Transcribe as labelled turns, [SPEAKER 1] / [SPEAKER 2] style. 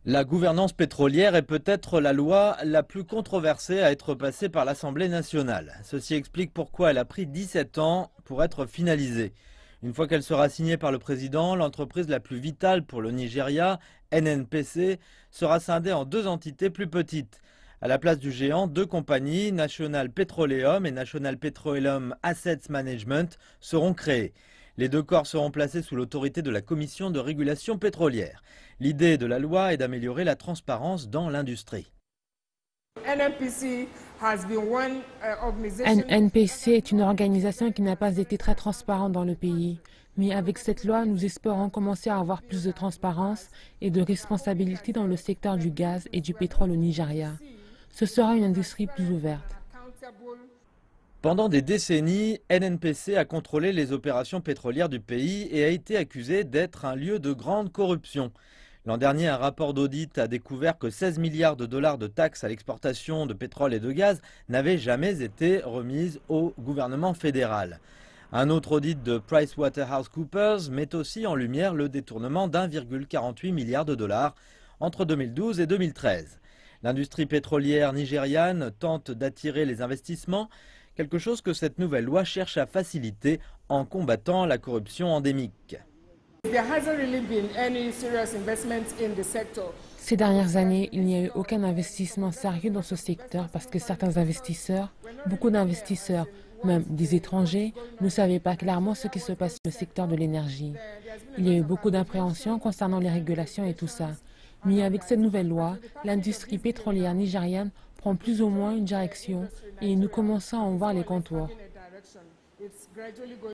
[SPEAKER 1] La gouvernance pétrolière est peut-être la loi la plus controversée à être passée par l'Assemblée nationale. Ceci explique pourquoi elle a pris 17 ans pour être finalisée. Une fois qu'elle sera signée par le président, l'entreprise la plus vitale pour le Nigeria, NNPC, sera scindée en deux entités plus petites. À la place du géant, deux compagnies, National Petroleum et National Petroleum Assets Management, seront créées. Les deux corps seront placés sous l'autorité de la Commission de régulation pétrolière. L'idée de la loi est d'améliorer la transparence dans l'industrie.
[SPEAKER 2] NNPC est une organisation qui n'a pas été très transparente dans le pays. Mais avec cette loi, nous espérons commencer à avoir plus de transparence et de responsabilité dans le secteur du gaz et du pétrole au Nigeria. Ce sera une industrie plus ouverte.
[SPEAKER 1] Pendant des décennies, NNPC a contrôlé les opérations pétrolières du pays et a été accusé d'être un lieu de grande corruption. L'an dernier, un rapport d'audit a découvert que 16 milliards de dollars de taxes à l'exportation de pétrole et de gaz n'avaient jamais été remises au gouvernement fédéral. Un autre audit de PricewaterhouseCoopers met aussi en lumière le détournement d'1,48 milliard de dollars entre 2012 et 2013. L'industrie pétrolière nigériane tente d'attirer les investissements, quelque chose que cette nouvelle loi cherche à faciliter en combattant la corruption endémique.
[SPEAKER 2] Ces dernières années, il n'y a eu aucun investissement sérieux dans ce secteur parce que certains investisseurs, beaucoup d'investisseurs, même des étrangers, ne savaient pas clairement ce qui se passait dans le secteur de l'énergie. Il y a eu beaucoup d'appréhension concernant les régulations et tout ça. Mais avec cette nouvelle loi, l'industrie pétrolière nigériane prend plus ou moins une direction et nous commençons à en voir les contours.